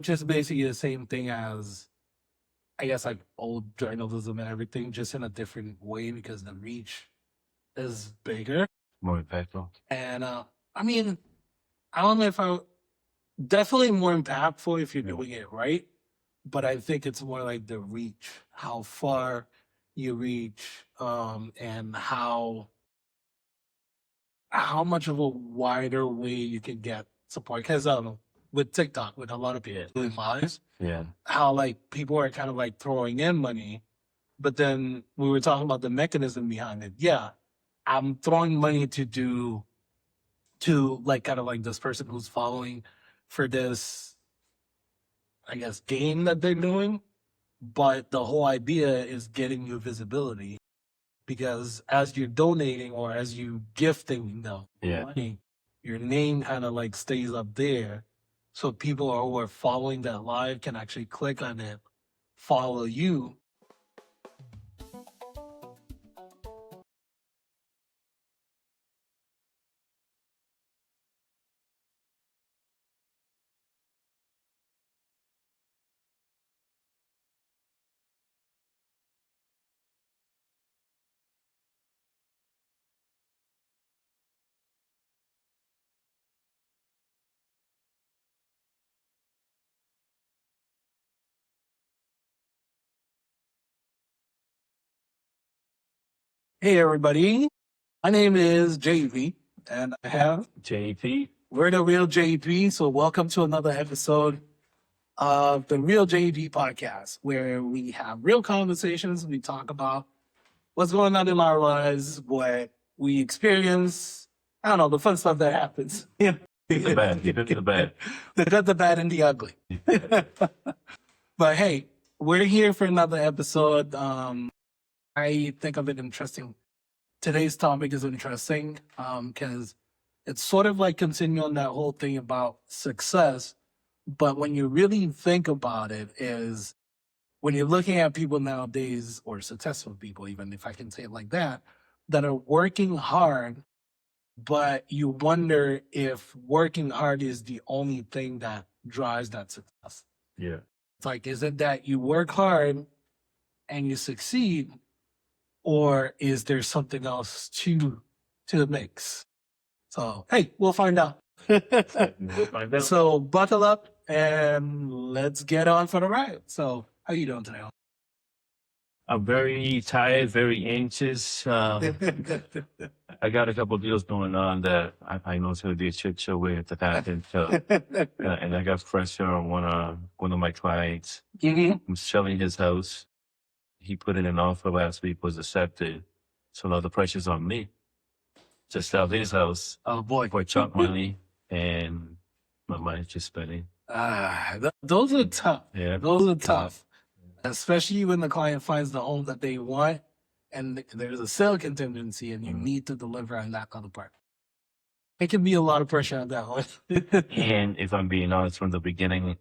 which is basically the same thing as, I guess, like old journalism and everything, just in a different way because the reach is bigger. More impactful. And I mean, I don't know if I definitely more impactful if you're doing it right, but I think it's more like the reach, how far you reach, and how much of a wider way you can get support. Because with TikTok, with a lot of people doing lives, Yeah. how like people are kind of like throwing in money, but then we were talking about the mechanism behind it. Yeah, I'm throwing money to like kind of like this person who's following for this, I guess, game that they're doing. But the whole idea is getting you visibility because as you're donating or as you gifting the money, your name kind of like stays up there. So people who are following that live can actually click on it, follow you. Hey, everybody. My name is JEP, and I have JEP. We're the Real JEP. So, welcome to another episode of the Real JEP podcast, where we have real conversations. We talk about what's going on in our lives, what we experience. I don't know, the fun stuff that happens. The bad, the good, the bad. The good, the bad, and the ugly. But hey, we're here for another episode. I think of it interesting. Today's topic is interesting because it's sort of like continuing on that whole thing about success. But when you really think about it, is when you're looking at people nowadays, or successful people, even if I can say it like that are working hard, but you wonder if working hard is the only thing that drives that success. Yeah. It's like, is it that you work hard and you succeed, or is there something else to the mix? So, hey, we'll find out. We'll find out. So buckle up and let's get on for the ride. So how you doing today? I'm very tired, very anxious. I got a couple of deals going on that I know it's going to be a shit show with the happen. So, and I got pressure on one of my clients. I'm selling his house. He put in an offer last week, was accepted. So now the pressure's on me to sell his house. Oh boy, for chunk money, and my money's just spending. Those are tough. Yeah, those are tough. Especially when the client finds the home that they want and there's a sale contingency and you need to deliver on that other part. It can be a lot of pressure on that one. And if I'm being honest, from the beginning,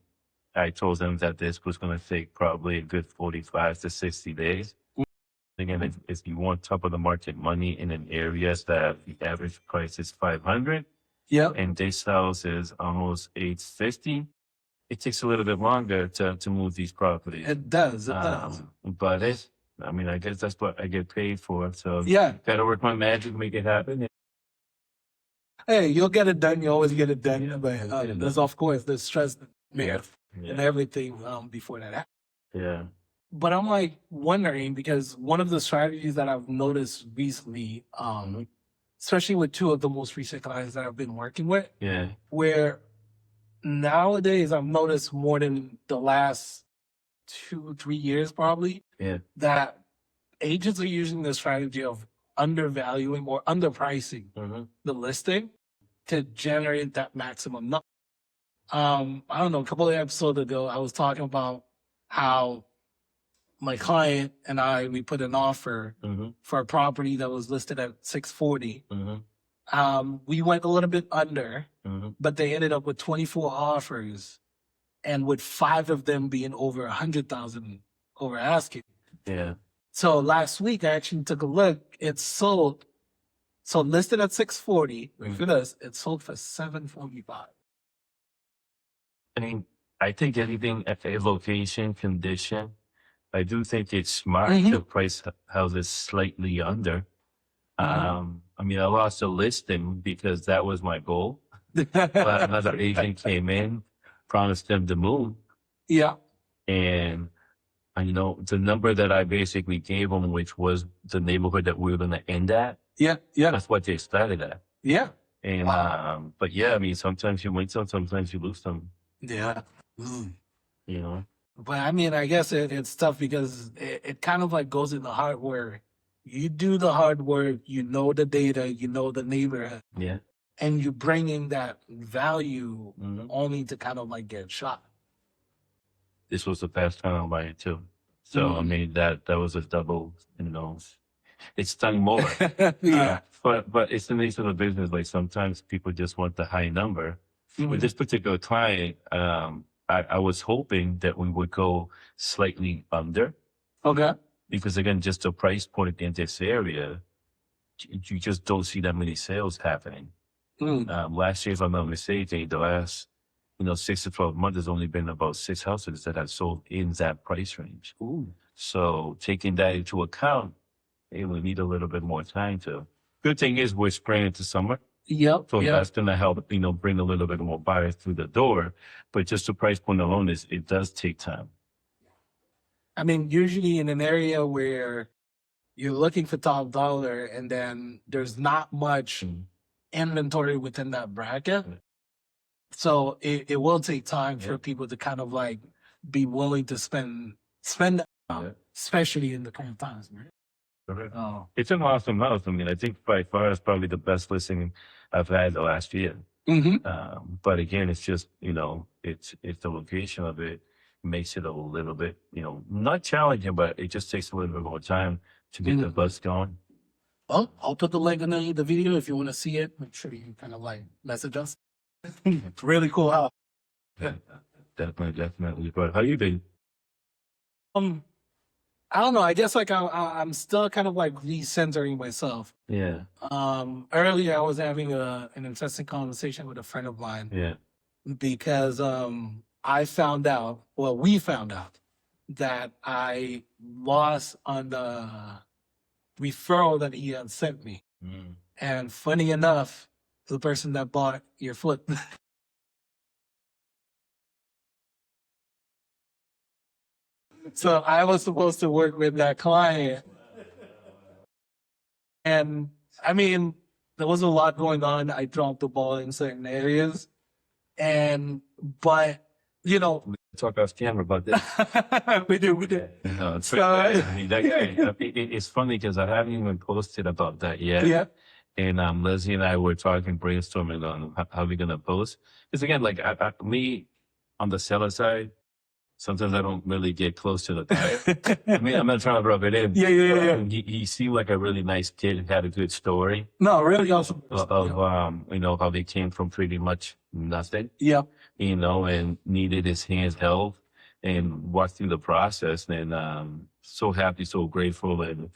I told them that this was going to take probably a good 45 to 60 days. Again, if you want top of the market money in an area that the average price is 500, and this house is almost 850, it takes a little bit longer to move these properties. It does. It does. But I guess that's what I get paid for. So yeah, gotta work my magic, make it happen. Hey, you'll get it done. You always get it done. But there's, of course, the stress and everything before that happens. Yeah. But I'm like wondering, because one of the strategies that I've noticed recently, especially with two of the most recent clients that I've been working with, where nowadays I've noticed more than the last 2-3 years probably, that agents are using the strategy of undervaluing or underpricing the listing to generate that maximum number. I don't know, a couple of episodes ago, I was talking about how my client and we put an offer for a property that was listed at 640. We went a little bit under, but they ended up with 24 offers, and with 5 of them being over 100,000 over asking. Yeah. So last week I actually took a look. It's sold. So listed at 640. For this, it sold for 745. I mean, I think anything at a location, condition, I do think it's smart Mm-hmm. to price houses slightly under. Mm-hmm. I mean, I lost a listing because that was my goal. But another agent came in, promised them the moon, Yeah. and you know, the number that I basically gave them, which was the neighborhood that we were going to end at, Yeah. Yeah. that's what they started at. Yeah. And Wow. but yeah, I mean, sometimes you win some, sometimes you lose some. Yeah. Mm. You know. But I mean, I guess it's tough because it kind of like goes in the hard work. You do the hard work, you know the data, you know the neighborhood, Yeah. and you bring in that value Mm-hmm. only to kind of like get shot. This was the first time I'm buying too. So I mean that was a double, you know, it stung more. Yeah. But it's the nature of the business. Like sometimes people just want the high number. With this particular client, I was hoping that we would go slightly under Okay. because again, just the price point in this area, you just don't see that many sales happening. Last year, if I'm not mistaken, the last 6 to 12 months, there's only been about 6 houses that have sold in that price range. Ooh. So taking that into account, it will need a little bit more time to. Good thing is we're spraying into summer. Yep. So Yep. that's going to help, bring a little bit more buyers through the door. But just the price point alone it does take time. I mean, usually in an area where you're looking for top dollar and then there's not much inventory within that bracket. So it will take time for people to kind of like be willing to spend that amount, especially in the current times, right? Correct. Oh. It's an awesome house. I mean, I think by far it's probably the best listing I've had the last year. But again, it's just, it's the location of it makes it a little bit, not challenging, but it just takes a little bit more time to get the buzz going. Well, I'll put the link in the video if you want to see it. Make sure you can kind of like message us. It's really cool house. Yeah, definitely. But how you been? I don't know. I guess like I'm still kind of like recentering myself. Yeah. Earlier I was having an interesting conversation with a friend of mine. Yeah. Because we found out that I lost on the referral that he had sent me. And funny enough, the person that bought your foot. So I was supposed to work with that client. And I mean, there was a lot going on. I dropped the ball in certain areas. But we talk off camera about that. we do. No, So, I mean, it's funny because I haven't even posted about that yet. yeah. And Leslie and I were brainstorming on how we're gonna post. Because again, like me on the seller side, sometimes I don't really get close to the buyer. I mean, I'm not trying to rub it in. Yeah. He seemed like a really nice kid, had a good story. No, really awesome. Of how they came from pretty much nothing. Yeah. And needed his hands held and walked through the process. And so happy, so grateful, and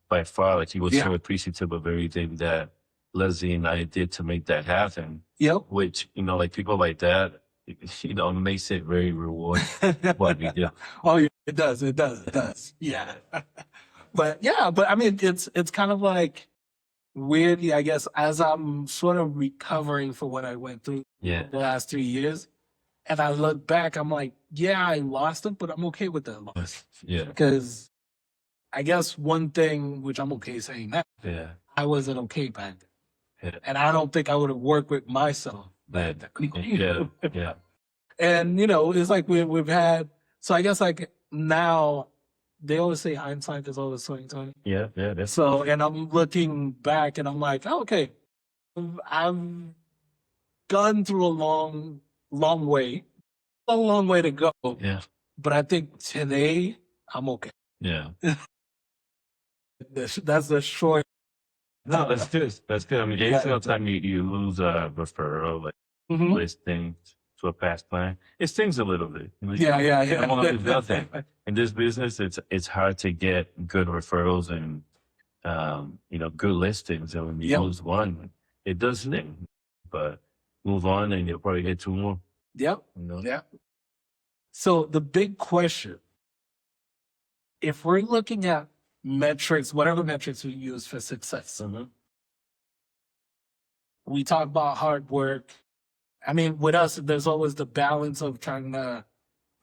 by far, like he was so appreciative of everything that Leslie and I did to make that happen. Yep. Which like people like that, makes it very rewarding what we do. Oh, yeah, it does. Yeah. But I mean, it's kind of like weirdly, I guess, as I'm sort of recovering for what I went through the last 3 years, and I look back, I'm like, yeah, I lost it, but I'm okay with that loss. Yeah. Because I guess one thing, which I'm okay saying that, I wasn't okay back then. Yeah. And I don't think I would have worked with myself. Yeah. And, it's like we've had, so I guess like now, they always say hindsight is always 20/20. Yeah. So, and I'm looking back and I'm like, oh, okay, I've gone through a long way to go. Yeah. But I think today I'm okay. Yeah. That's the short. No, that's good. I mean, every single time you lose a referral, like listing to a past client, it stings a little bit. Yeah. Nothing. In this business, it's hard to get good referrals and good listings. And when you lose one, it does sting. But move on, and you'll probably get 2 more. Yep. Yeah. So the big question, if we're looking at metrics, whatever metrics we use for success, we talk about hard work. I mean, with us, there's always the balance of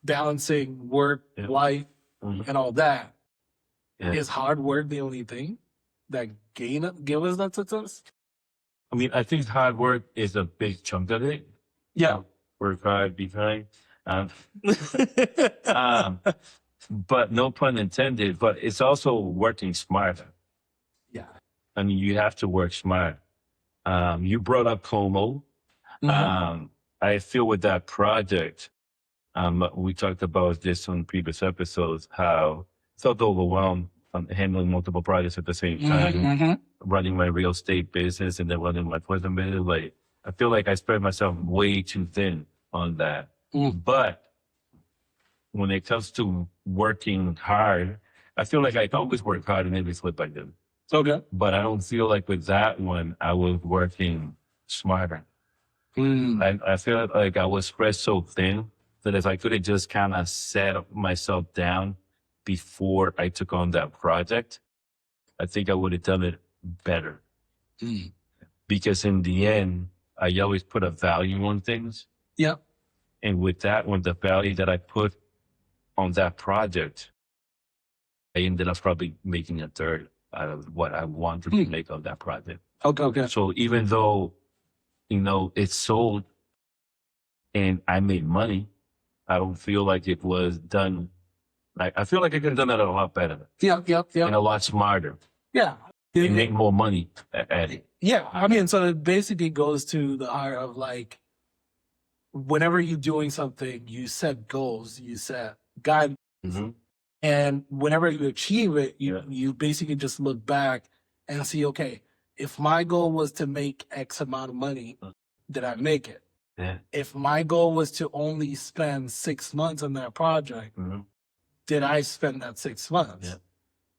balancing work, life, and all that. Yeah. Is hard work the only thing that give us that success? I mean, I think hard work is a big chunk of it. Yeah. Work hard, be kind. But no pun intended, but it's also working smarter. Yeah. I mean, you have to work smart. You brought up Como. I feel with that project, we talked about this on previous episodes, how I felt overwhelmed handling multiple projects at the same time, running my real estate business and then running my prison business. Like, I feel like I spread myself way too thin on that. But when it comes to working hard, I feel like I always work hard in every slip I do. Okay. But I don't feel like with that one, I was working smarter. I feel like I was spread so thin that if I could have just kind of set myself down before I took on that project, I think I would have done it better. Because in the end, I always put a value on things. Yeah. And with that one, the value that I put on that project, I ended up probably making a third out of what I wanted to make on that project. Okay. So even though, it sold and I made money, I don't feel like it was done. I feel like I could have done that a lot better. Yeah. And a lot smarter. Yeah. And make more money at it. Yeah. I mean, so it basically goes to the art of like, whenever you're doing something, you set goals, you set guidelines. And whenever you achieve it, you basically just look back and see, okay, if my goal was to make X amount of money, did I make it? Yeah. If my goal was to only spend 6 months on that project, did I spend that 6 months? Yeah.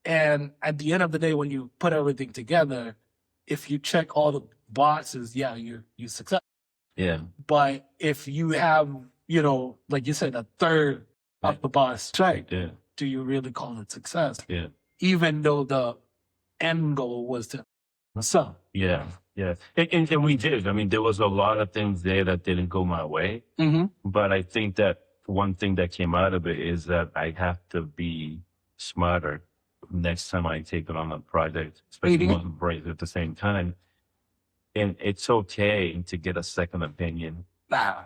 And at the end of the day, when you put everything together, if you check all the boxes, you success. Yeah. But if you have, like you said, a third of the box checked, do you really call it success? Yeah. Even though the end goal was to sell. Yeah. And we did. I mean, there was a lot of things there that didn't go my way. But I think that one thing that came out of it is that I have to be smarter next time I take it on a project, especially one brings at the same time. And it's okay to get a second opinion,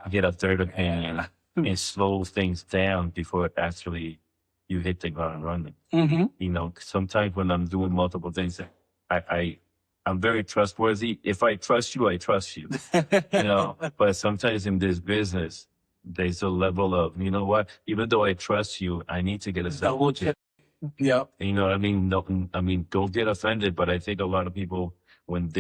get a third opinion, and slow things down before actually you hit the ground running. Sometimes when I'm doing multiple things, I'm very trustworthy. If I trust you, I trust you. But sometimes in this business, there's a level of, even though I trust you, I need to get a second check. Yeah. You know what I mean? No, don't get offended, but I think a lot of people, when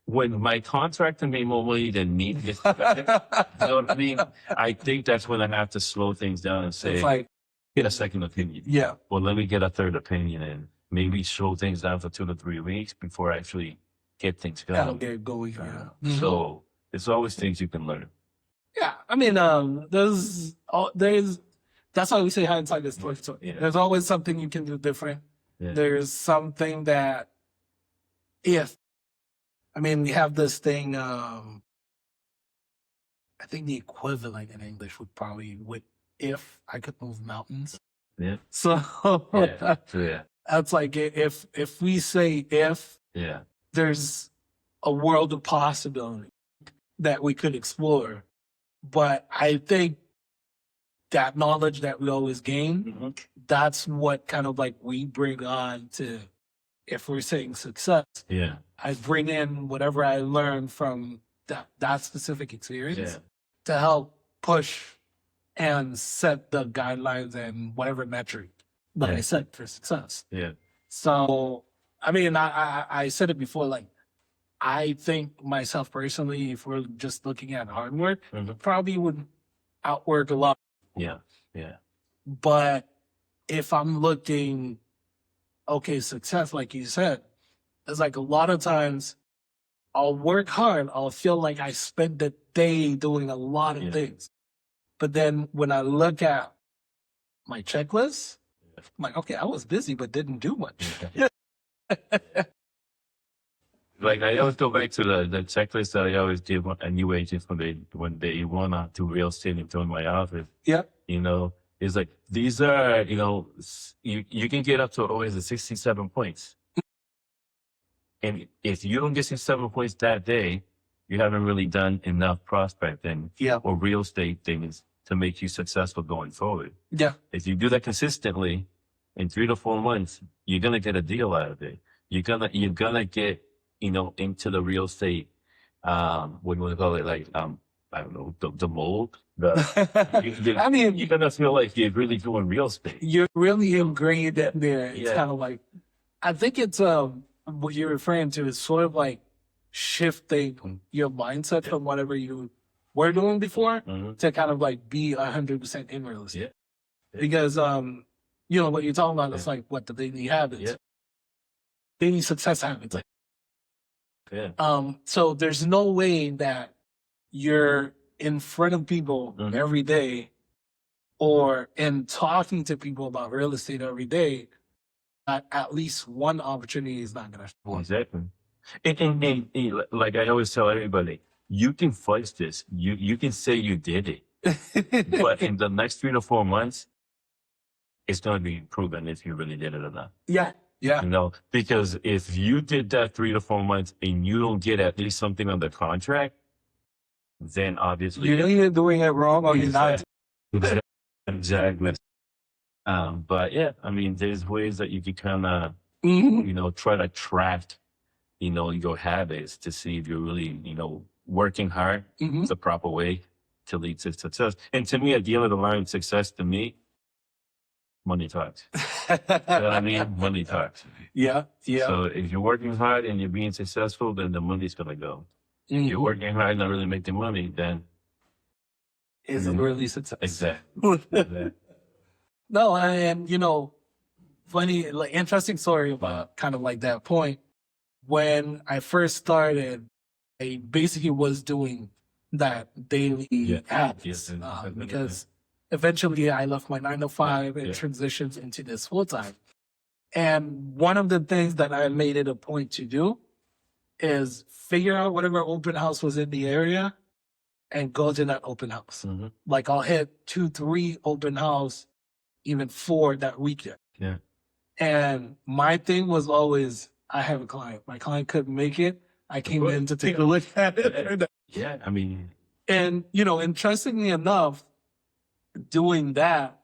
my contractor made more money than me, you know what I mean? I think that's when I have to slow things down and say, get a second opinion. Yeah. Well, let me get a third opinion and maybe slow things down for 2 to 3 weeks before I actually get things going. Get going. Yeah. So it's always things you can learn. Yeah. I mean, that's why we say hindsight is 20/20. Yeah. There's always something you can do different. Yeah. There's something that we have this thing, I think the equivalent in English would probably if I could move mountains. Yeah. So that's like if we say there's a world of possibility that we could explore. But I think that knowledge that we always gain, that's what kind of like we bring on to, if we're saying success. Yeah. I bring in whatever I learned from that specific experience to help push and set the guidelines and whatever metric that I set for success. Yeah. So, I said it before, like, I think myself personally, if we're just looking at hard work, probably would outwork a lot. Yeah. But if I'm looking, success, like you said, it's like a lot of times I'll work hard. I'll feel like I spent the day doing a lot of things. But then when I look at my checklist, I'm like, okay, I was busy but didn't do much. Like I always go back to the checklist that I always give a new agent when they want to do real estate and join my office. Yeah. You know, it's like these are, you know, you can get up to always the 67 points. And if you don't get 67 points that day, you haven't really done enough prospecting or real estate things to make you successful going forward. Yeah. If you do that consistently in 3 to 4 months, you're gonna get a deal out of it. You're gonna get, you know, into the real estate, what do you call it? Like, I don't know, the mold. I mean, you're gonna feel like you're really doing real estate. You're really ingrained in there. It's kind of like, I think it's what you're referring to is sort of like shifting your mindset from whatever you were doing before to kind of like be 100% in real estate. Because you know what you're talking about is like what the daily habits, daily success habits. So there's no way that you're in front of people every day or in talking to people about real estate every day, at least one opportunity is not going to show. Exactly. And like I always tell everybody, you can flex this. You can say you did it. But in the next 3 to 4 months, it's going to be proven if you really did it or not. Yeah. Yeah. You know, because if you did that 3 to 4 months and you don't get at least something on the contract, then obviously you're either doing it wrong or you're not. Exactly. But yeah, I mean, there's ways that you can kind of, you know, try to track, you know, your habits to see if you're really, you know, working hard is the proper way to lead to success. And to me, at the end of the line, success to me, money talks. You know what I mean? Money talks. Yeah. Yeah. So if you're working hard and you're being successful, then the money's going to go. If you're working hard and not really making money, then isn't really success. Exactly. No, and you know, funny, like interesting story about kind of like that point. When I first started, I basically was doing that daily habits because eventually I left my 9 to 5 and transitioned into this full time. And one of the things that I made it a point to do is figure out whatever open house was in the area and go to that open house. Like I'll hit 2, 3 open house, even 4 that weekend. Yeah. And my thing was always, I have a client. My client couldn't make it. I came in to take a look at it. Yeah, I mean. And, you know, interestingly enough, doing that,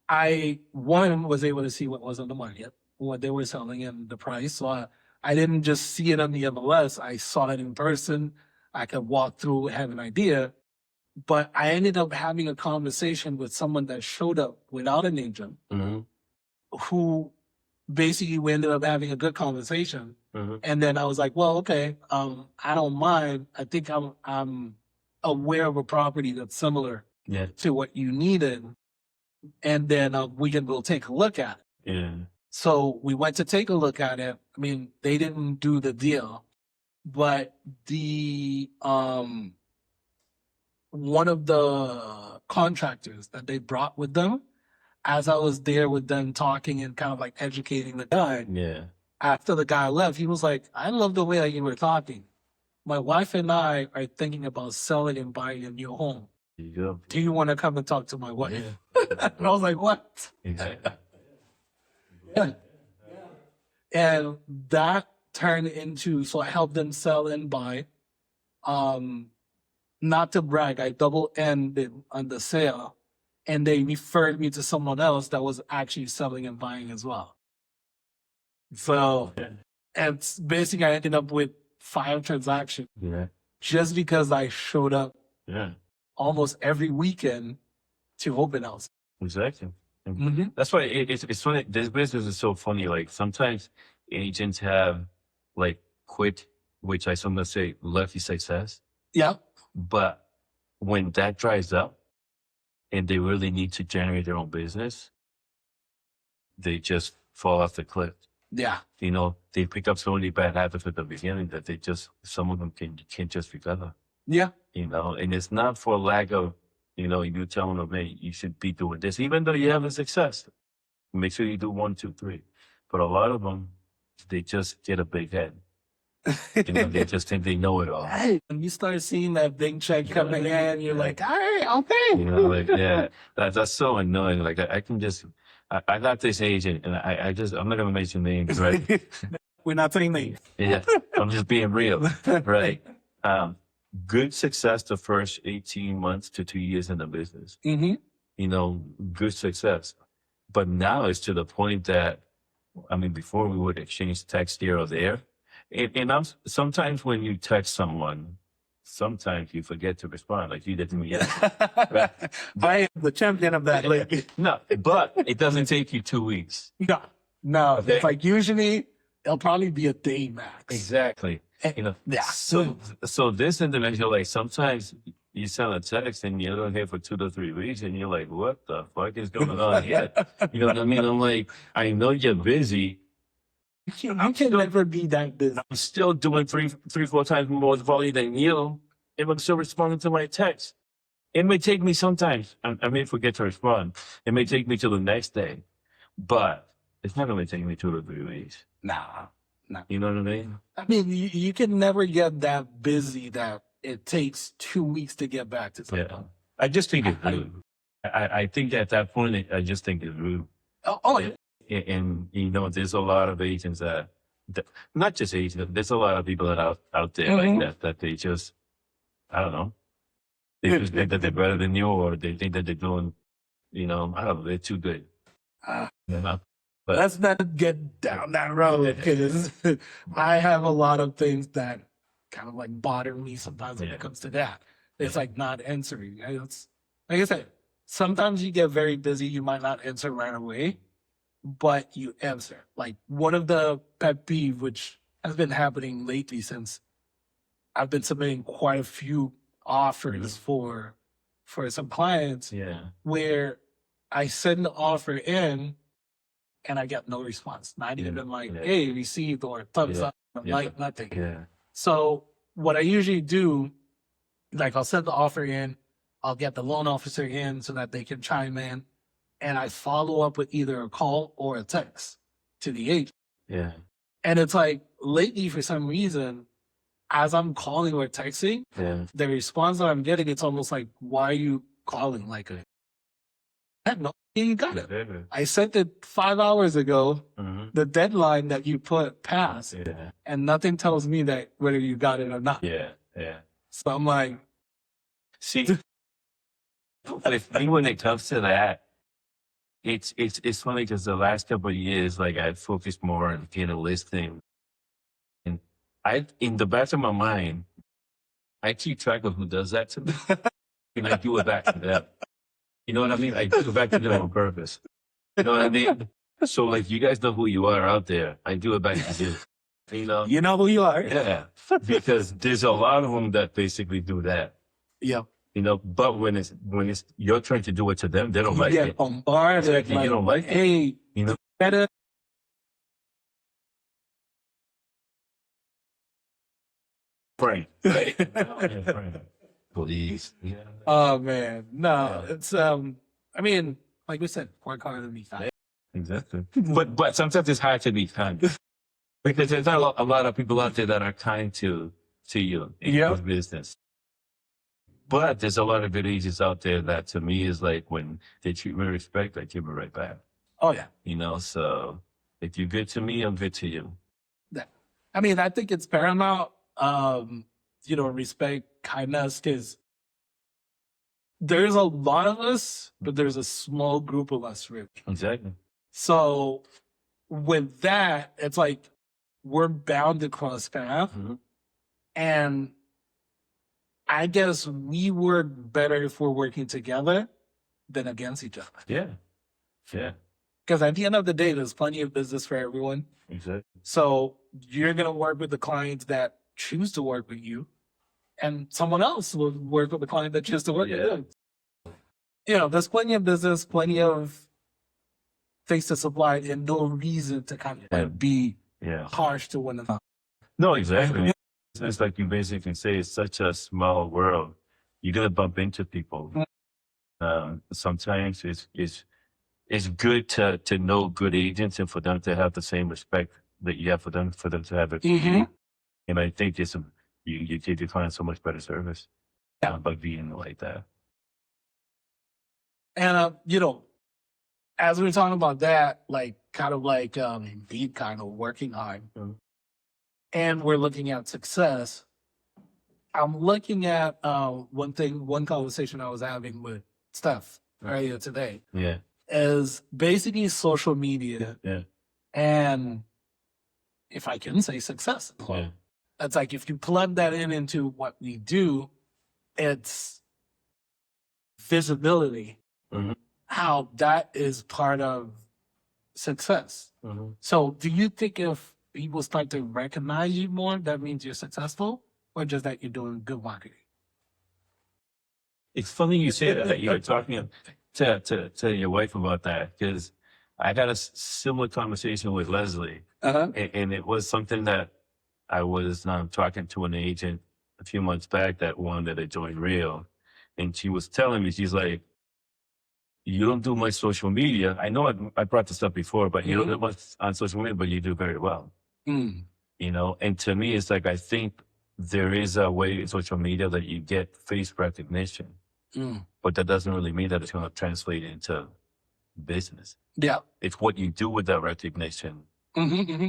I, was able to see what was on the market, what they were selling and the price. So I didn't just see it on the MLS. I saw it in person. I could walk through, have an idea. But I ended up having a conversation with someone that showed up without an agent, who basically we ended up having a good conversation. And then I was like, well, okay, I don't mind. I think I'm aware of a property that's similar to what you needed. And then we'll take a look at it. Yeah. So we went to take a look at it. I mean, they didn't do the deal, but the one of the contractors that they brought with them, as I was there with them talking and kind of like educating the guy. Yeah. After the guy left, he was like, I love the way that you were talking. My wife and I are thinking about selling and buying a new home. There you go. Do you want to come and talk to my wife? And I was like, what? And that turned into, so I helped them sell and buy. Not to brag, I double-ended on the sale, and they referred me to someone else that was actually selling and buying as well. So, and basically I ended up with 5 transactions just because I showed up almost every weekend to open house. Exactly. That's why it's funny. This business is so funny. Like sometimes agents have like quit, which I sometimes say lefty success. Yeah. But when that dries up and they really need to generate their own business, they just fall off the cliff. Yeah. You know, they pick up so many bad habits at the beginning that some of them can't just recover. Yeah. You know, and it's not for lack of You know, you tell them, hey, you should be doing this, even though you have a success. Make sure you do 1, 2, 3. But a lot of them, they just get a big head. You know, they just think they know it all. Hey, when you start seeing that big check coming in, you're like, all right, okay. You know, like, yeah, that's so annoying. Like, I can just, I got this agent, and I'm not going to mention names, right? We're not saying names. Yeah, I'm just being real, right? Good success the first 18 months to 2 years in the business. Mm-hmm. You know, good success. But now it's to the point that, I mean, before we would exchange text here or there. And sometimes when you text someone, sometimes you forget to respond, like you did to me yesterday. Right? I am the champion of that lately. No, but it doesn't take you 2 weeks. No. Okay. It's like usually it'll probably be a day max. Exactly. You know, Yeah. So this individual, like sometimes you send a text and you don't hear for 2 to 3 weeks, and you're like, what the fuck is going on here? You know what I mean? I'm like, I know you're busy. You can never be that busy. I'm still doing three, 4 times more volume than you, and I'm still responding to my text. It may take me sometimes, I may forget to respond. It may take me till the next day, but it's not going to take me 2 to 3 weeks. Nah. You know what I mean? I mean, you can never get that busy that it takes 2 weeks to get back to something. Yeah. I just think it's rude. I think at that point, I just think it's rude. Oh, yeah. And you know, there's a lot of agents that not just agents, there's a lot of people that are out there like that they just, I don't know, they just think that they're better than you, or they think that they're doing, you know, I don't know, they're too good. You know? But Let's not get down that road, because I have a lot of things that kind of like bother me sometimes when it comes to that. It's like not answering. It's, like I said, sometimes you get very busy, you might not answer right away, but you answer. Like one of the pet peeve, which has been happening lately since I've been submitting quite a few offers for some clients, where I send the offer in and I get no response. Not even like, hey, received or thumbs up, like nothing. So what I usually do, like I'll send the offer in, I'll get the loan officer in so that they can chime in, and I follow up with either a call or a text to the agent. And it's like lately, for some reason, as I'm calling or texting, the response that I'm getting, it's almost like, why are you calling? Like, I had no idea you got it. I sent it 5 hours ago, the deadline that you put passed, and nothing tells me that whether you got it or not. So I'm like, see, with me, when it comes to that, it's funny because the last couple of years, like I focused more on getting a listing, and in the back of my mind, I keep track of who does that to me, and I do it back to them. You know what I mean? I do it back to them on purpose. You know what I mean? So like, you guys know who you are out there. I do it back to you. You know who you are. Yeah, because there's a lot of them that basically do that. Yeah. You know, but when it's your turn to do it to them, they don't like it. Bombarded. Exactly, like, you don't like it. Hey, you know, better. Frank. Right? Please. Oh man, no, it's I mean, like we said, work harder than me. Exactly. But sometimes it's hard to be kind, because there's not a lot of people out there that are kind to you in your business. But there's a lot of good agents out there that, to me, is like, when they treat me with respect, I give it right back. Oh yeah. You know, so if you're good to me, I'm good to you. I mean, I think it's paramount, you know, respect, kindness, because there's a lot of us, but there's a small group of us, really. Exactly. So with that, it's like we're bound to cross paths, and I guess we work better if we're working together than against each other. Yeah. Because at the end of the day, there's plenty of business for everyone. Exactly. So you're going to work with the clients that choose to work with you, and someone else will work with the client that chooses to work with them. You know, there's plenty of business, plenty of things to supply, and no reason to kind of be harsh to one another. No, exactly. It's like you basically say, it's such a small world. You're going to bump into people. Sometimes it's good to know good agents and for them to have the same respect that you have for them to have it. And I think you get to find so much better service by being like that. And as we're talking about that, like being kind of working hard, and we're looking at success. I'm looking at one conversation I was having with Steph earlier today. Yeah. Is basically social media. Yeah. And if I can say success. Yeah. It's like if you plug that into what we do, it's visibility. How that is part of success. So do you think if people start to recognize you more, that means you're successful, or just that you're doing good marketing? It's funny you say that you're talking to your wife about that, because I had a similar conversation with Leslie, and it was something that I was talking to an agent a few months back that wanted to join Real, and she was telling me, she's like, you don't do much social media. I know I brought this up before, but you don't do much on social media, but you do very well. And to me, it's like, I think there is a way in social media that you get face recognition, but that doesn't really mean that it's going to translate into business. Yeah. It's what you do with that recognition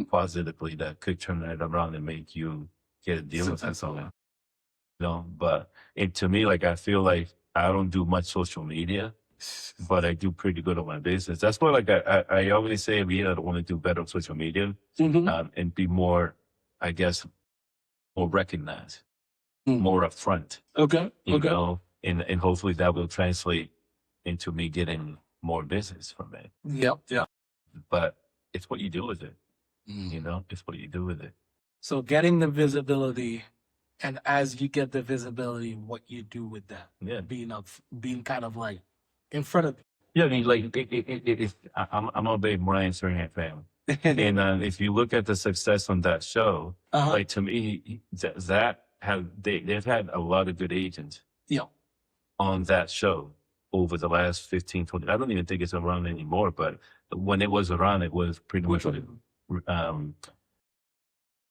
positively that could turn it around and make you get a deal with someone. But to me, like, I feel like I don't do much social media, but I do pretty good on my business. That's why, like, I always say every year I want to do better on social media and be more, I guess, more recognized, more upfront. You know, and hopefully that will translate into me getting more business from it. Yeah. But it's what you do with it. It's what you do with it. So getting the visibility, and as you get the visibility, what you do with that. Yeah. Being kind of like in front of. Yeah, I mean, like, I'm a big Brian Serhan fan. And if you look at the success on that show, like, to me, they've had a lot of good agents on that show over the last 15, 20. I don't even think it's around anymore, but when it was around, it was pretty much $1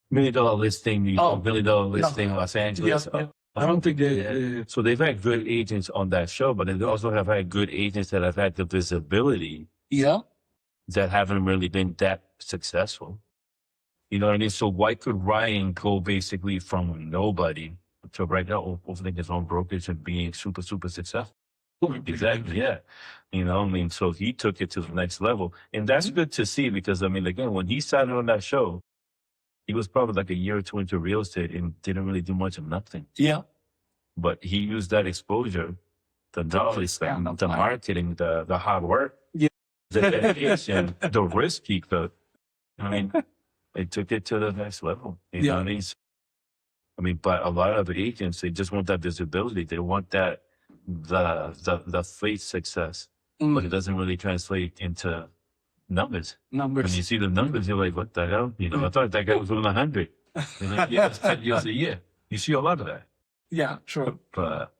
million listing, $1 million listing Los Angeles. I don't think they. So they've had good agents on that show, but they also have had good agents that have had the visibility that haven't really been that successful. You know what I mean? So why could Ryan go basically from nobody to right now opening his own brokerage and being super, super successful? Exactly, yeah. I mean, so he took it to the next level. And that's good to see because, I mean, again, when he started on that show, he was probably like a year or two into real estate and didn't really do much of nothing. Yeah. But he used that exposure, the knowledge, the marketing, the hard work, the dedication, the risk he took. I mean, it took it to the next level. You know what I mean? I mean, but a lot of agents, they just want that visibility. They want that, the face success, but it doesn't really translate into numbers. When you see the numbers, you're like, what the hell? I thought that guy was doing 100. And like, yeah, that's 10 deals a year. You see a lot of that. Yeah, sure. But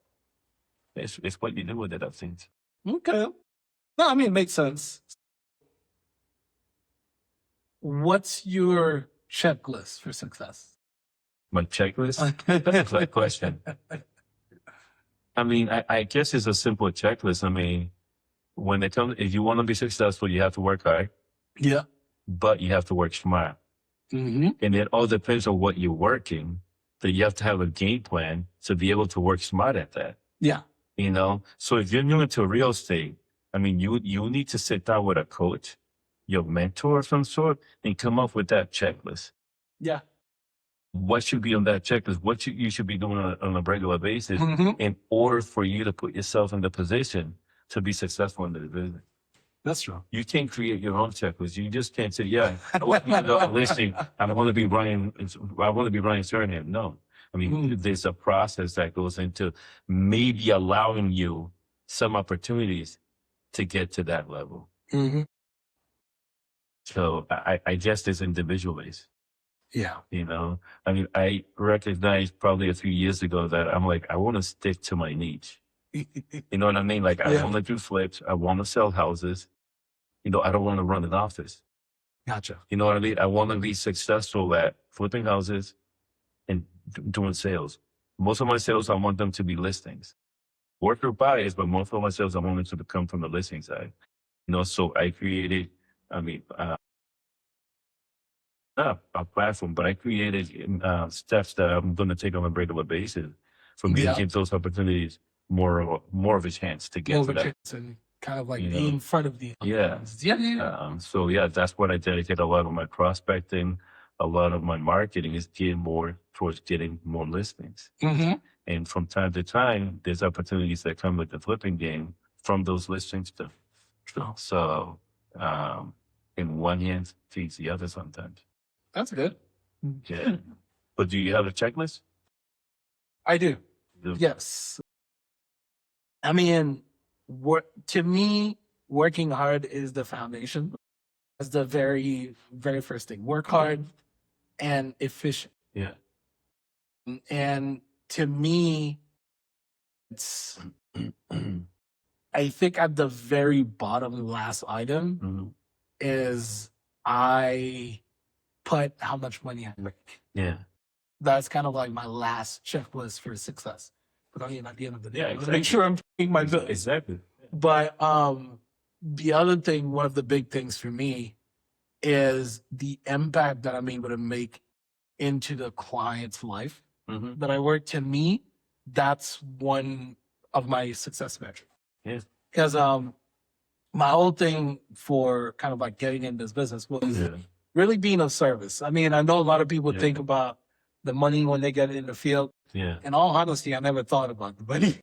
it's what you do with it, I think. Okay. No, I mean, it makes sense. What's your checklist for success? My checklist? That's a great question. I mean, I guess it's a simple checklist. I mean, when it comes, if you want to be successful, you have to work hard. Yeah. But you have to work smart. And it all depends on what you're working, that you have to have a game plan to be able to work smart at that. Yeah. So if you're new into real estate, I mean, you need to sit down with a coach, your mentor of some sort, and come up with that checklist. Yeah. What should be on that checklist? What you should be doing on a regular basis in order for you to put yourself in the position to be successful in the business. That's true. You can't create your own checklist. You just can't say, yeah, I want to be listing. I want to be Brian Serhan. No. I mean, there's a process that goes into maybe allowing you some opportunities to get to that level. So I guess there's individual ways. Yeah. I mean, I recognized probably a few years ago that I'm like, I want to stick to my niche. You know what I mean? Like, I want to do flips. I want to sell houses. You know, I don't want to run an office. Gotcha. You know what I mean? I want to be successful at flipping houses and doing sales. Most of my sales, I want them to be listings. Work or buyers, but most of my sales, I want them to come from the listing side. You know, so I created, a platform, but I created steps that I'm going to take on a regular basis for me to give those opportunities more of a chance to get to that. And kind of like be in front of the So that's what I dedicate a lot of my prospecting, a lot of my marketing is geared more towards getting more listings. And from time to time, there's opportunities that come with the flipping game from those listings too. So, in one hand feeds the other sometimes. That's good. Yeah. But do you have a checklist? I do. Yes. I mean, to me, working hard is the foundation. That's the very, very first thing. Work hard and efficient. Yeah. And to me, it's, I think at the very bottom last item is I put how much money I make. Yeah. That's kind of like my last checklist for success. But I mean, at the end of the day, exactly. make sure I'm paying my bills. Exactly. But the other thing, one of the big things for me is the impact that I'm able to make into the client's life that I work. To me, that's one of my success metrics. Yeah. Because my whole thing for kind of like getting in this business was really being of service. I mean, I know a lot of people think about the money when they get in the field. Yeah. In all honesty, I never thought about the money.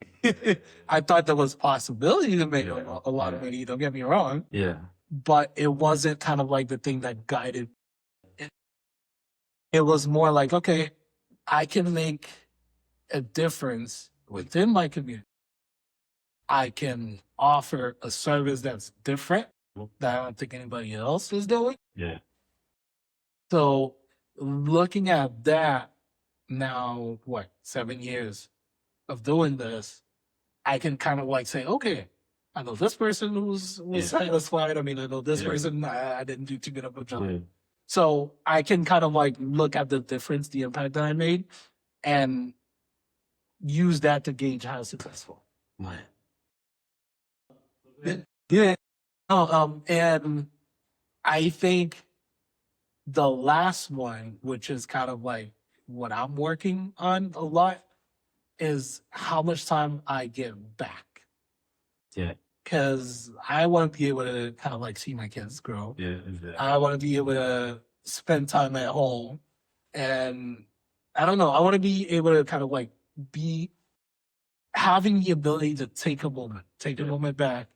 I thought there was possibility to make a lot of money, don't get me wrong. Yeah. But it wasn't kind of like the thing that guided it. It was more like, okay, I can make a difference within my community. I can offer a service that's different that I don't think anybody else is doing. Yeah. So looking at that now, 7 years of doing this, I can kind of like say, okay, I know this person was satisfied. I mean, I know this person, I didn't do too good of a job. Yeah. So I can kind of like look at the difference, the impact that I made, and use that to gauge how successful. Yeah. And I think the last one, which is kind of like what I'm working on a lot, is how much time I give back. Yeah. Because I want to be able to kind of like see my kids grow. Yeah. Exactly. I want to be able to spend time at home. And I don't know, I want to be able to kind of like be having the ability to take a moment back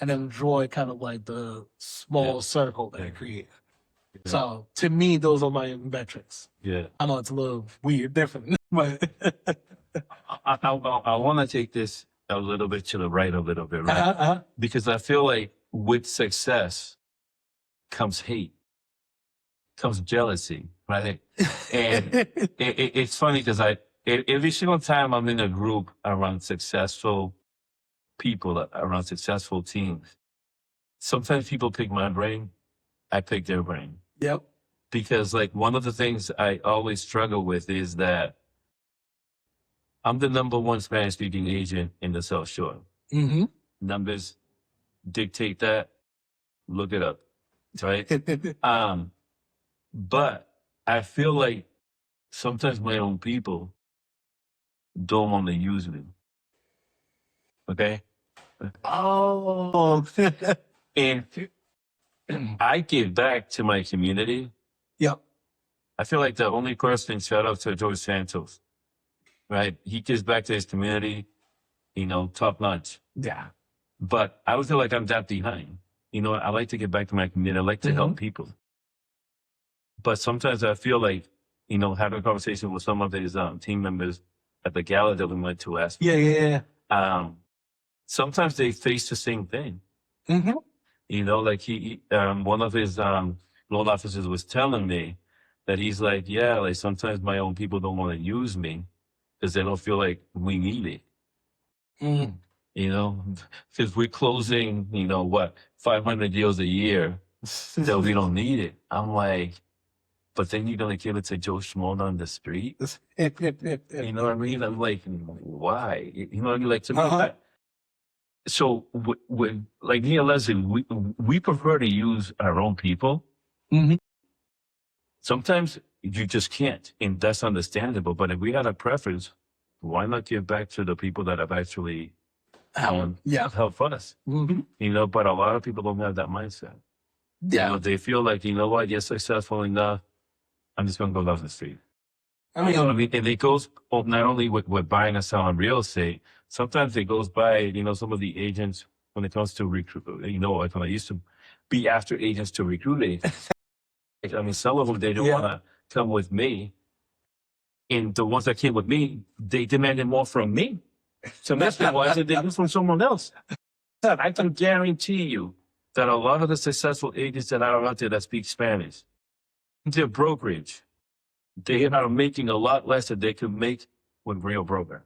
and enjoy kind of like the small circle that I create. Yeah. So to me, those are my metrics. Yeah. I know it's a little weird, different, but I want to take this a little bit to the right a little bit, right? Because I feel like with success comes hate, comes jealousy, right? And it's funny because every single time I'm in a group around successful people, around successful teams, sometimes people pick my brain, I pick their brain. Yep. Because like one of the things I always struggle with is that I'm the #1 Spanish speaking agent in the South Shore. Numbers dictate that. Look it up, right? But I feel like sometimes my own people don't want to use me. Okay? Oh. And I give back to my community. Yep. I feel like the only person, shout out to George Santos, right? He gives back to his community, top notch. Yeah. But I feel like I'm that behind. I like to get back to my community. I like to help people. But sometimes I feel like, having a conversation with some of his team members at the gala that we went to last week. Yeah. Sometimes they face the same thing. Like one of his loan officers was telling me that he's like, like sometimes my own people don't want to use me because they don't feel like we need it. you know, because we're closing, 500 deals a year, so we don't need it. I'm like, but then you're going to give it to Joe Schmo on the street? You know what I mean? I'm like, why? You know what I mean? Like, to me, so like me and Leslie, we prefer to use our own people. Mm-hmm. Sometimes you just can't, and that's understandable. But if we had a preference, why not give back to the people that have actually helped us? Mm-hmm. But a lot of people don't have that mindset. Yeah. They feel like, you know what, you're successful enough, I'm just going to go down the street. I mean, And it goes not only with buying and selling real estate, sometimes it goes by, some of the agents when it comes to recruit, like when I used to be after agents to recruit agents. I mean, some of them, they don't want to come with me. And the ones that came with me, they demanded more from me. So that's why they do from someone else. I can guarantee you that a lot of the successful agents that are out there that speak Spanish, their brokerage, they are making a lot less than they could make with real broker.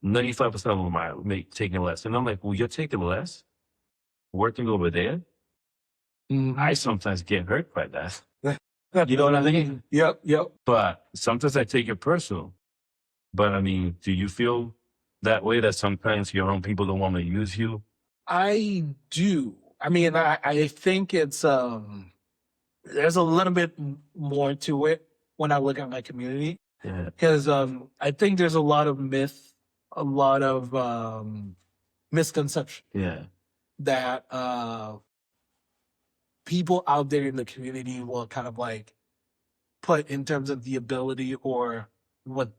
95% of them are taking less. And I'm like, well, you're taking less? Working over there? I sometimes get hurt by that. You know what I mean? Yep. But sometimes I take it personal. But I mean, do you feel that way, that sometimes your own people don't want to use you? I do. I mean, I think it's there's a little bit more to it when I look at my community. Yeah. Because I think there's a lot of myth, a lot of misconception. Yeah. That people out there in the community will kind of like put in terms of the ability or what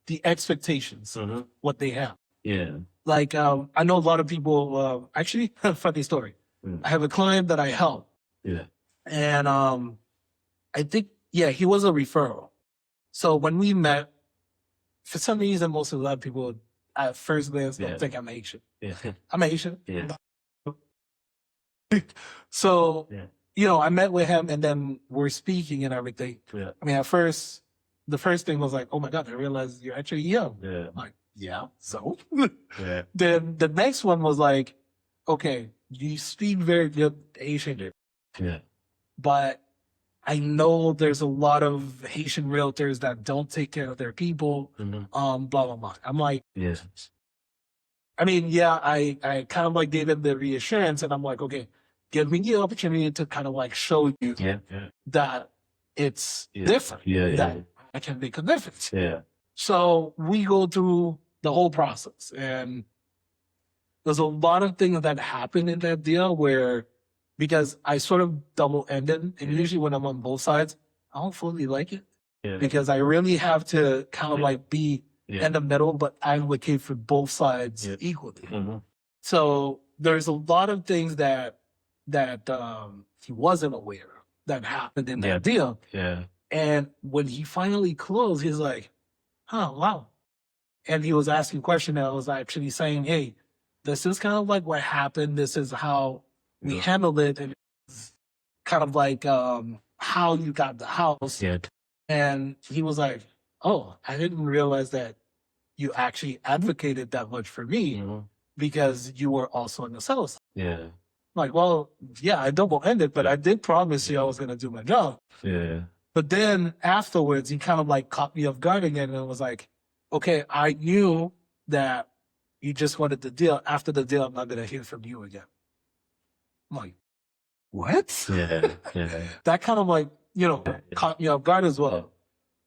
the expectations, what they have. Yeah. Like, I know a lot of people, actually, funny story. I have a client that I help. Yeah. And I think, he was a referral. So when we met, for some reason, most of a lot of people at first glance don't think I'm Asian. Yeah. I'm Asian. Yeah. So, I met with him and then we're speaking and everything. Yeah. I mean, at first, the first thing was like, oh my God, I realized you're actually young. Yeah. I'm like, yeah, so? Yeah. Then the next one was like, okay, you speak very good Asian. Yeah. But I know there's a lot of Haitian realtors that don't take care of their people, blah, blah, blah. I'm like, Yes. I mean, I kind of like gave him the reassurance and I'm like, okay, give me the opportunity to kind of like show you that it's different. That I can make a difference. Yeah. So we go through the whole process and there's a lot of things that happen in that deal where, because I sort of double-ended, and usually when I'm on both sides, I don't fully like it because I really have to kind of like be in the middle, but advocate for both sides equally. So there's a lot of things that he wasn't aware of that happened in that deal. Yeah. And when he finally closed, he's like, "Oh, wow." And he was asking questions, and I was actually saying, "Hey, this is kind of like what happened. This is how we handled it, and it's kind of like how you got the house." Yeah. And he was like, "Oh, I didn't realize that you actually advocated that much for me because you were also on the seller side." Yeah. I'm like, well, yeah, I double-ended, but I did promise you I was going to do my job. Yeah. But then afterwards, he kind of like caught me off guard again and was like, okay, I knew that you just wanted the deal. After the deal, I'm not going to hear from you again. I'm like, what? Yeah. Yeah. That kind of like, caught me off guard as well.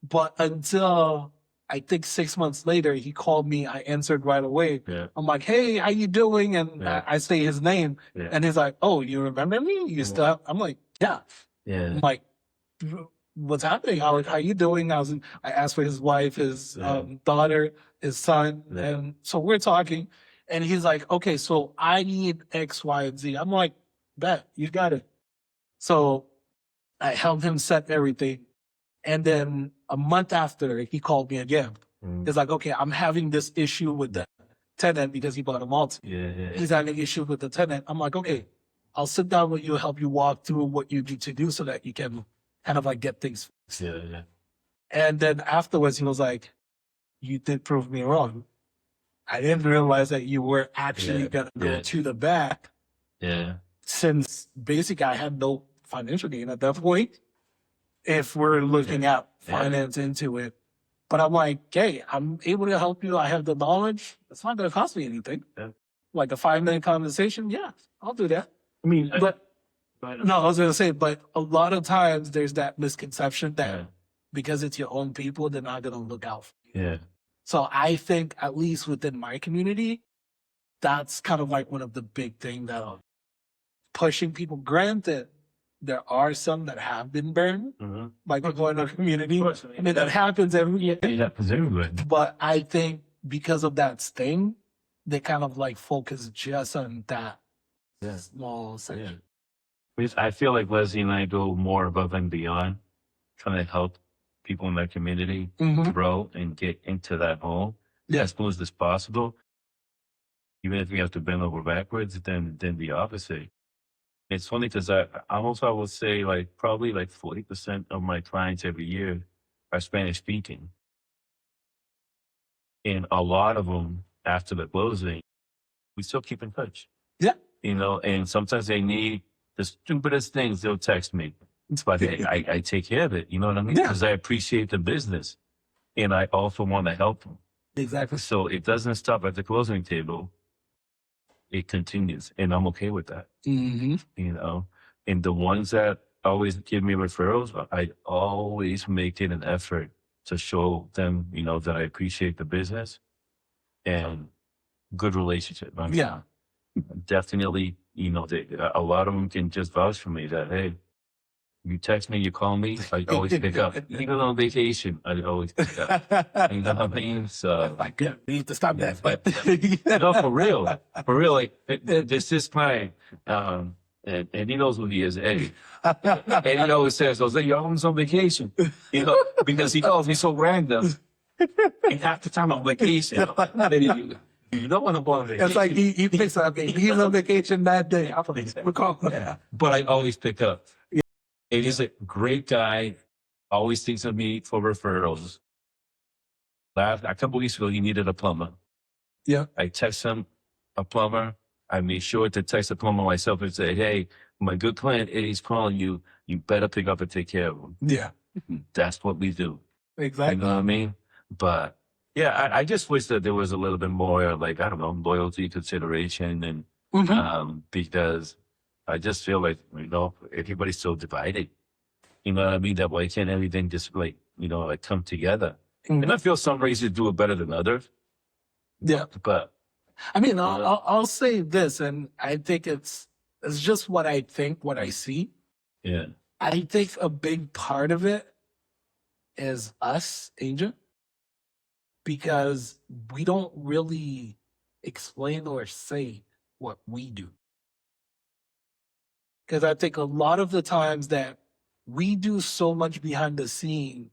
But until I think 6 months later, he called me. I answered right away. Yeah. I'm like, hey, how you doing? And I say his name. Yeah. And he's like, oh, you remember me? You still have? I'm like, yeah. Yeah. I'm like, what's happening? How you doing? I asked for his wife, his daughter, his son. And so we're talking. And he's like, okay, so I need X, Y, and Z. I'm like, bet, you got it. So I helped him set everything. And then a month after, he called me again. He's like, okay, I'm having this issue with the tenant because he bought a multi. He's having an issue with the tenant. I'm like, okay, I'll sit down with you, help you walk through what you need to do so that you can kind of like get things fixed. And then afterwards, he was like, you did prove me wrong. I didn't realize that you were actually going to go to the back. Yeah. Since basically I had no financial gain at that point, if we're looking at finance into it. But I'm like, hey, I'm able to help you. I have the knowledge. It's not going to cost me anything. Yeah. Like a 5-minute conversation. Yeah, I'll do that. I mean, but no, I was going to say, but a lot of times there's that misconception that because it's your own people, they're not going to look out for you. Yeah. So I think at least within my community, that's kind of like one of the big things that I'm pushing people. Granted, there are some that have been burned by people in our community. I mean, that happens every year. It happens everywhere. But I think because of that sting, they kind of like focus just on that small section. I feel like Leslie and I go more above and beyond, trying to help people in their community grow and get into that home as smooth as possible. Even if we have to bend over backwards, then the opposite. It's funny because I would say like probably like 40% of my clients every year are Spanish speaking. And a lot of them, after the closing, we still keep in touch. Yeah. You know, and sometimes they need the stupidest things, they'll text me. But I take care of it, you know what I mean? Because I appreciate the business. And I also want to help them. Exactly. So it doesn't stop at the closing table. It continues, and I'm okay with that. You know, and the ones that always give me referrals, I always make it an effort to show them, you know, that I appreciate the business and good relationship. I mean, definitely, you know, a lot of them can just vouch for me that, hey, you text me, you call me, I always pick up. Even on vacation, I always pick up. You know what I mean? So, like, we need to stop that. But no, for real, like this client, and he knows who he is, Eddie. And he always says, "Jose, you're always on vacation," you know, because he calls me so random. And half the time I'm on vacation. You don't want to go on vacation. It's like he picks up. He's on vacation that day. But I always pick up. And he's a great guy. Always thinks of me for referrals. A couple weeks ago, he needed a plumber. Yeah. I text him a plumber. I made sure to text the plumber myself and say, hey, my good client Eddie's calling you. You better pick up and take care of him. Yeah. That's what we do. Exactly. You know what I mean? But yeah, I just wish that there was a little bit more, like, I don't know, loyalty, consideration, and because I just feel like, you know, everybody's so divided. You know what I mean? That way can't everything just like, you know, like come together. And I feel some races do it better than others. Yeah. But I mean, I'll say this, and I think it's just what I think, what I see. Yeah. I think a big part of it is us, agent, because we don't really explain or say what we do. Because I think a lot of the times that we do so much behind the scene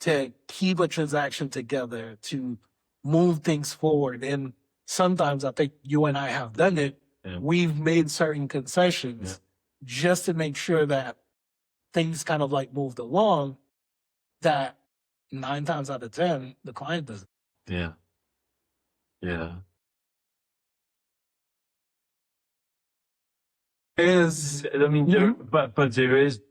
to keep a transaction together, to move things forward. And sometimes I think you and I have done it. Yeah. We've made certain concessions just to make sure that things kind of like moved along, that 9 times out of 10, the client doesn't. Yeah. Yeah. I mean, but there is,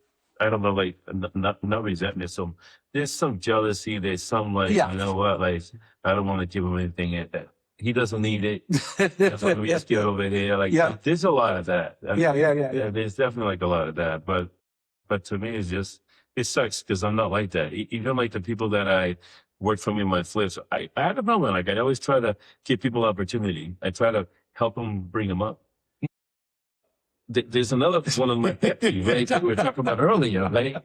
I don't know, like, not resentment. So there's some jealousy. There's some, like, you know what, like, I don't want to give him anything that he doesn't need it. That's why we just get over here. Like, there's a lot of that. Yeah. There's definitely like a lot of that. But to me, it's just, it sucks because I'm not like that. Even like the people that I work for me in my flips, I don't know, man. Like, I always try to give people opportunity. I try to help them, bring them up. There's another one of my pet peeves, right, that we were talking about earlier, right?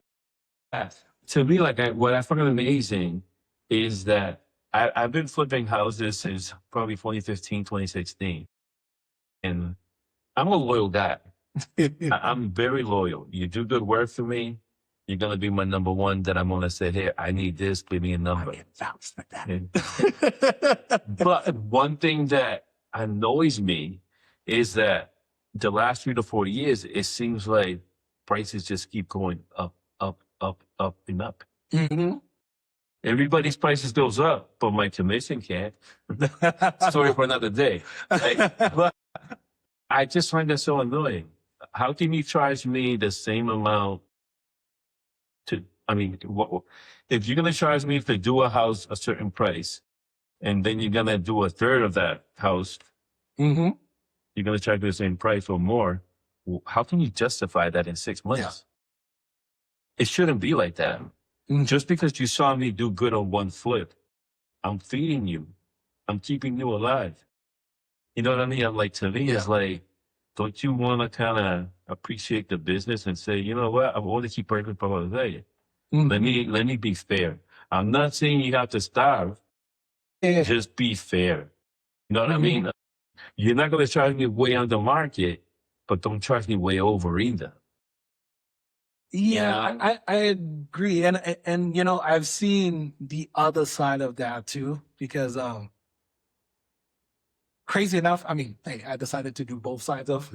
To me, like, what I find amazing is that I've been flipping houses since probably 2015, 2016. And I'm a loyal guy. I'm very loyal. You do good work for me, you're going to be my number one. That I'm going to say, hey, I need this, give me a number. But one thing that annoys me is that the last 3 to 4 years, it seems like prices just keep going up, and up. Everybody's prices goes up, but my commission can't. Story for another day. Right? But I just find that so annoying. How can you charge me the same amount if you're going to charge me to do a house a certain price, and then you're going to do a third of that house, Mm-hmm. you're going to charge me the same price or more, how can you justify that in 6 months? Yeah. It shouldn't be like that. Mm-hmm. Just because you saw me do good on one flip, I'm feeding you. I'm keeping you alive. You know what I mean? I'm like, to me, it's like, don't you want to kind of appreciate the business and say, you know what, I want to keep working for a day. Mm-hmm. Let me be fair. I'm not saying you have to starve. Yeah. Just be fair. You know what I mean? You're not going to charge me way under market, but don't charge me way over either. Yeah, I agree. And you know, I've seen the other side of that too, because crazy enough, I mean, hey, I decided to do both sides of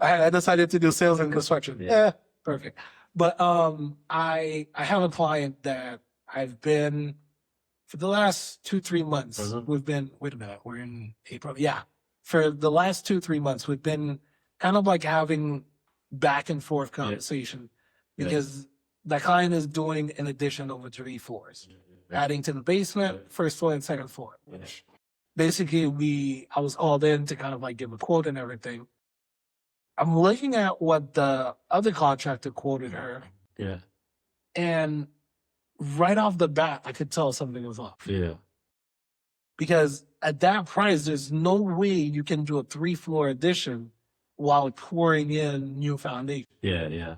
I decided to do sales and construction. Yeah, perfect. But I have a client that I've been for the last 2-3 months, we've been, wait a minute, we're in April. Yeah. For the last 2-3 months, we've been kind of like having back and forth conversation because the client is doing an addition over 3 floors, adding to the basement, first floor and second floor. Basically, I was called in to kind of like give a quote and everything. I'm looking at what the other contractor quoted her. Yeah. And right off the bat, I could tell something was off. Yeah. Because at that price, there's no way you can do a 3-floor addition while pouring in new foundation. Yeah, yeah.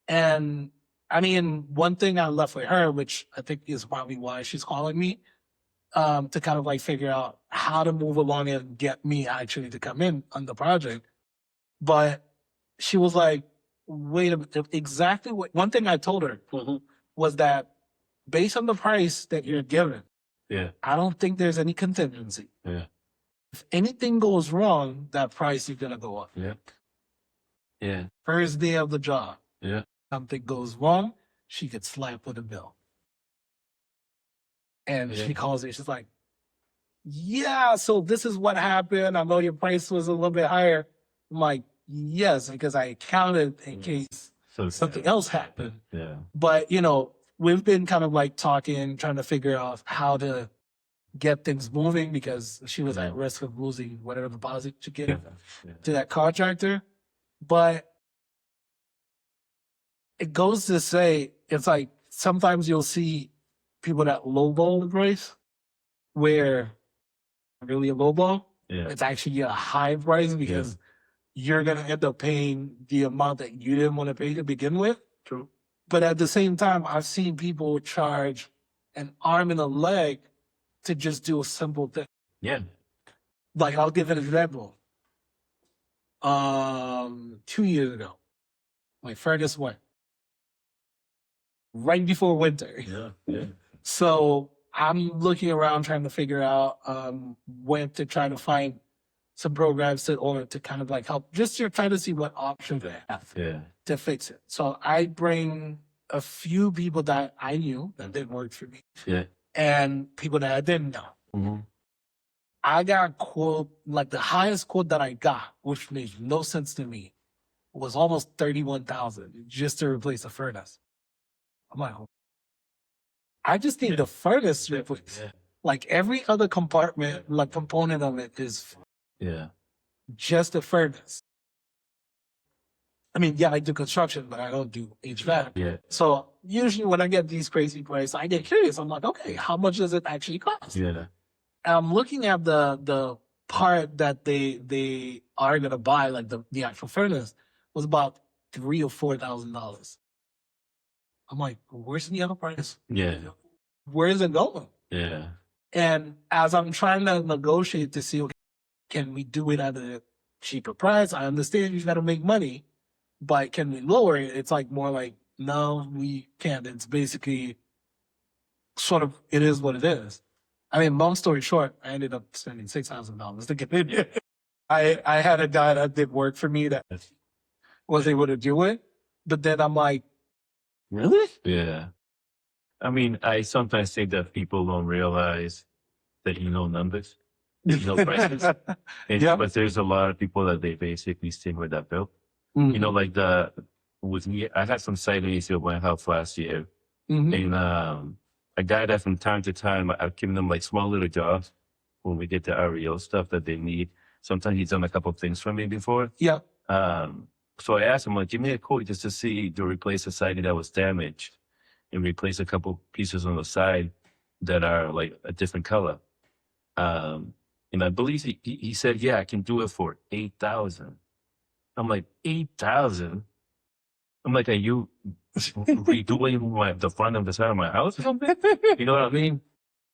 And I mean, one thing I left with her, which I think is probably why she's calling me, to kind of like figure out how to move along and get me actually to come in on the project. But she was like, wait a minute, exactly what, one thing I told her was that based on the price that you're given, I don't think there's any contingency. Yeah. If anything goes wrong, that price is gonna go up. Yeah. Yeah. First day of the job. Yeah. Something goes wrong, she gets slapped with a bill. And she calls me, she's like, yeah, so this is what happened. I know your price was a little bit higher. I'm like, yes, because I counted in case something else happened. Yeah. But, you know, we've been kind of like talking, trying to figure out how to get things moving because she was at risk of losing whatever deposit she gave to that contractor. But it goes to say, it's like sometimes you'll see people that lowball the price where really a lowball, it's actually a high price because you're going to end up paying the amount that you didn't want to pay to begin with. True. But at the same time, I've seen people charge an arm and a leg to just do a simple thing. Yeah. Like, I'll give an example. 2 years ago, my furnace went right before winter. Yeah. Yeah. So I'm looking around trying to figure out when to try to find some programs to kind of like help, just to try to see what options they have to fix it. So I bring a few people that I knew that didn't work for me. Yeah. And people that I didn't know. I got quote, like the highest quote that I got, which made no sense to me, was almost $31,000 just to replace a furnace. I'm like, I just need the furnace replaced. Like every other compartment, like component of it is just a furnace. I mean, yeah, I do construction, but I don't do HVAC. Yeah. So usually when I get these crazy prices, I get curious. I'm like, okay, how much does it actually cost? Yeah. And I'm looking at the part that they are gonna buy, like the actual furnace, was about $3,000 or $4,000. I'm like, where's the other price? Yeah. Where is it going? Yeah. And as I'm trying to negotiate to see, okay, can we do it at a cheaper price? I understand you got to make money, but can we lower it? It's like more like, no, we can't. It's basically sort of, it is what it is. I mean, long story short, I ended up spending $6,000 to get in here. I had a guy that did work for me that was able to do it, but then I'm like, really? Yeah. I mean, I sometimes think that people don't realize that numbers, prices. Yeah. But there's a lot of people that they basically stick with that bill. Like with me, I had some side issue at my house last year. And a guy that from time to time, I've given them like small little jobs when we get the REO stuff that they need. Sometimes he's done a couple of things for me before. Yeah. So I asked him, like, give me a quote just to see to replace a siding that was damaged and replace a couple pieces on the side that are like a different color. And I believe he said, yeah, I can do it for $8,000. I'm like, 8,000? I'm like, are you redoing the front of the side of my house or something? You know what I mean?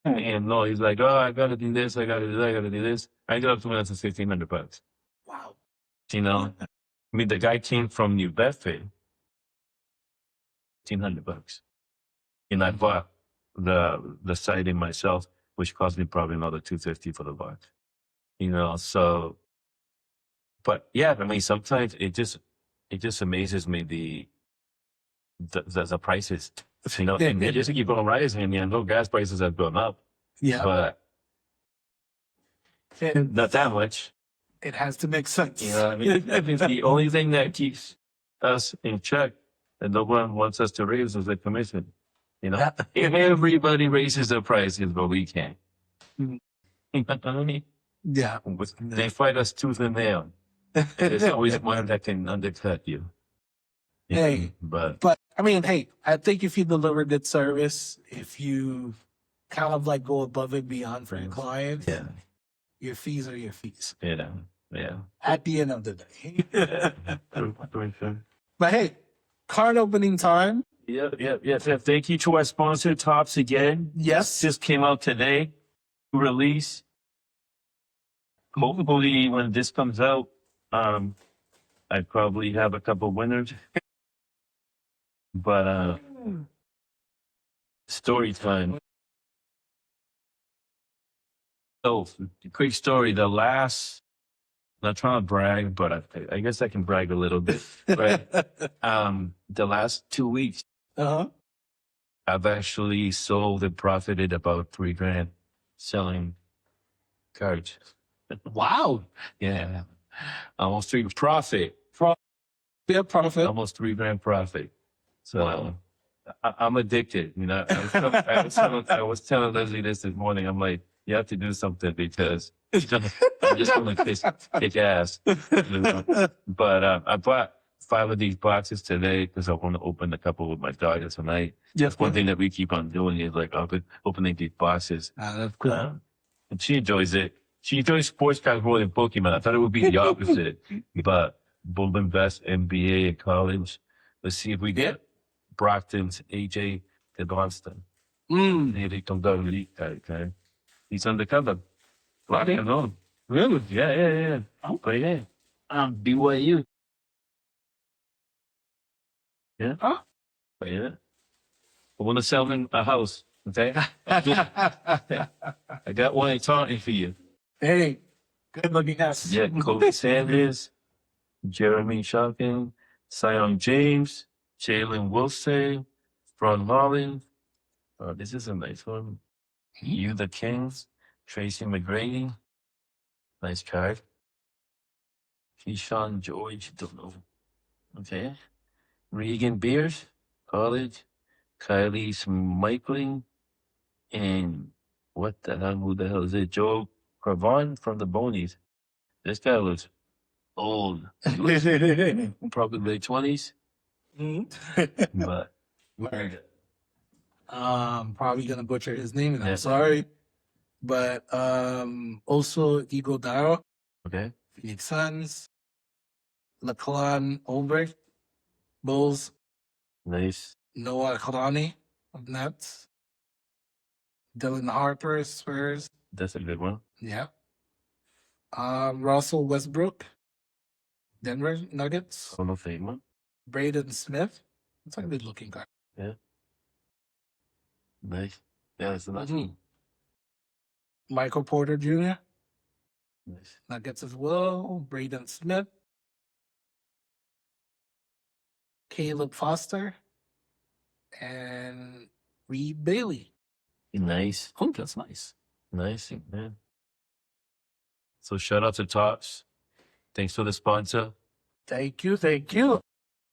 And no, he's like, oh, I gotta do this, I gotta do that, I gotta do this. I ended up doing that for $1,500. Wow. I mean, the guy came from New Bedford, $1,500. And I bought the siding myself, which cost me probably another $250 for the box. So, but yeah, I mean, sometimes it just amazes me the prices, and they just keep on rising. And no gas prices have gone up. Yeah. But not that much. It has to make sense. I mean, the only thing that keeps us in check and no one wants us to raise is the commission. If everybody raises their prices, but we can't. You know what I mean? Yeah. They fight us tooth and nail. There's always one that can undercut you. Hey, but I mean, hey, I think if you deliver good service, if you kind of like go above and beyond for your client, your fees are your fees. Yeah. At the end of the day. But hey, card opening time. Yeah. Thank you to our sponsor, Tops again. Yes. Just came out today. Release. Hopefully when this comes out, I probably have a couple winners. But story time. So, quick story. Not trying to brag, but I guess I can brag a little bit. Right? The last 2 weeks, I've actually sold and profited about $3,000 selling cards. Wow. Yeah. Almost $3,000 profit. Yeah, profit. Almost $3,000 profit. So I'm addicted. I was telling Leslie this morning. I'm like, you have to do something because I'm just going to kick ass. But I bought 5 of these boxes today because I want to open a couple with my daughter tonight. Just one thing that we keep on doing is like opening these boxes. That's cool. And she enjoys it. She enjoys sports cards more than Pokemon. I thought it would be the opposite. But both invest NBA at college. Let's see if we get Brockton's AJ Devonston. He comes out with the okay. He's undercover. I don't know. Really? Yeah. But yeah. BYU. Yeah. Huh? But yeah. I want to sell him a house. Okay. I got one in Taunton for you. Hey, good looking ass. Yeah, Kobe Sanders, Jeremy Shopkin, Sion James, Jalen Wilson, Ron Holland. This is a nice one. You the Kings, Tracy McGrady. Nice card. Keyshawn George, don't know. Okay. Regan Beers, college. Kylie Smickling. And who the hell is it? Joe Carvon from the Bonies. This guy looks old. Probably late 20s. But probably gonna butcher his name, and I'm sorry. But also Iguodala, okay. Phoenix Suns, Laquan Olbrich, Bulls, Nice. Noah Kalani of Nets, Dylan Harper, Spurs. That's a good one. Yeah. Russell Westbrook, Denver Nuggets. Hall of Fame. Braden Smith. That's like a good looking guy. Yeah. Nice. Yeah, that's a nice one. Michael Porter Jr. Nice. Nuggets as well. Braden Smith. Caleb Foster. And Reed Bailey. Nice. Oh, that's nice. Nice, man. So shout out to Tops. Thanks for the sponsor. Thank you. Thank you.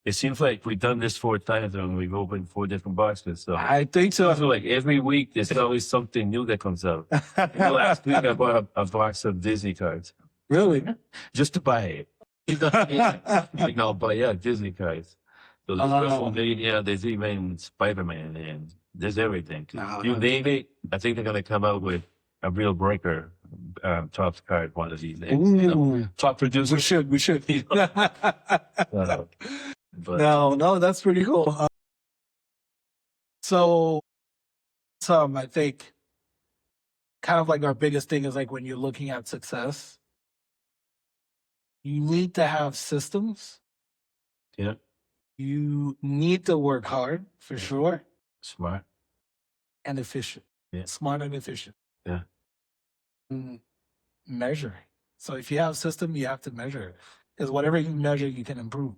It seems like we've done this 4 times and we've opened 4 different boxes. So I think so. I feel like every week there's always something new that comes out. Last week I bought a box of Disney cards Really? just to buy it. Like, no, but yeah, Disney cards. So there's WrestleMania, there's even Spider-Man, and there's everything. You name it, I think they're gonna come out with a real breaker Topps card one of these days. You know, top producer. We should. But No, that's pretty cool. So I think kind of like our biggest thing is like when you're looking at success, you need to have systems. yeah, You need to work hard for sure smart. and efficient. Yeah. Smart and efficient. Yeah. Measure. So if you have a system, you have to measure. Because whatever you measure, you can improve.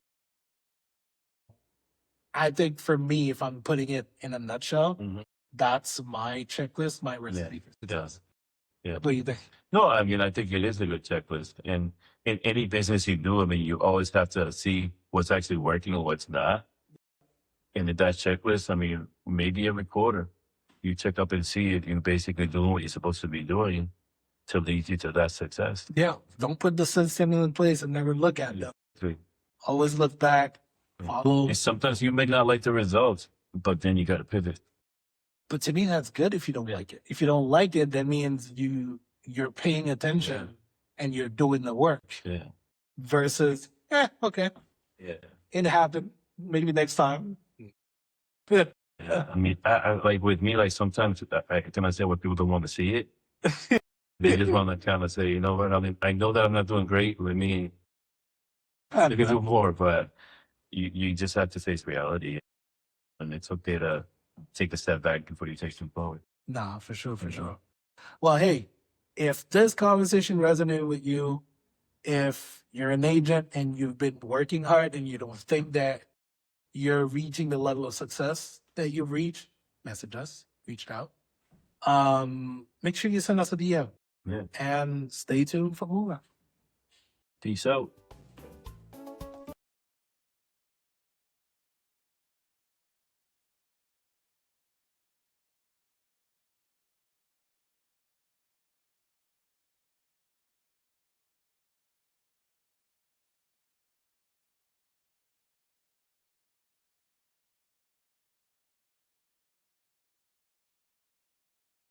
I think for me, if I'm putting it in a nutshell, that's my checklist, my recipe. It does. Yeah. What do you think? No, I mean, I think it is a good checklist. And in any business you do, I mean, you always have to see what's actually working and what's not. And in that checklist, I mean, maybe every quarter you check up and see if you're basically doing what you're supposed to be doing to lead you to that success. Yeah. Don't put the system in place and never look at them. Right. Always look back. Follow. And sometimes you may not like the results, but then you got to pivot. But to me, that's good if you don't like it. If you don't like it, that means you're paying attention and you're doing the work. Yeah. Versus, okay, Yeah. it happened. Maybe next time. Yeah. I mean, I like with me, like sometimes I can I say what people don't want to see it. They just want to kind of say, you know what? I mean, I know that I'm not doing great. With me, I can do more, but you just have to face reality, and it's okay to take a step back before you take some forward. Nah, for sure. Well, hey, if this conversation resonated with you, if you're an agent and you've been working hard and you don't think that you're reaching the level of success that you've reached, message us, reach out. Make sure you send us a DM. Yeah. And stay tuned for more. Peace out.